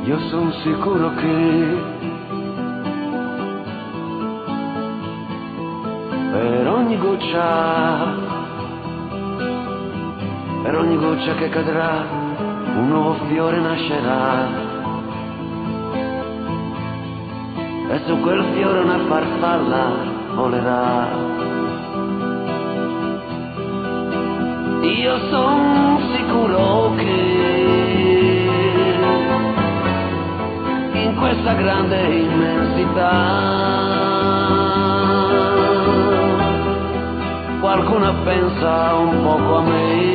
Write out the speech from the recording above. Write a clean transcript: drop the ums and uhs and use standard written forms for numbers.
Io sono sicuro che per ogni goccia che cadrà, un nuovo fiore nascerà. E su quel fiore una farfalla volerà. Io sono sicuro che in questa grande immensità qualcuno pensa un poco a me.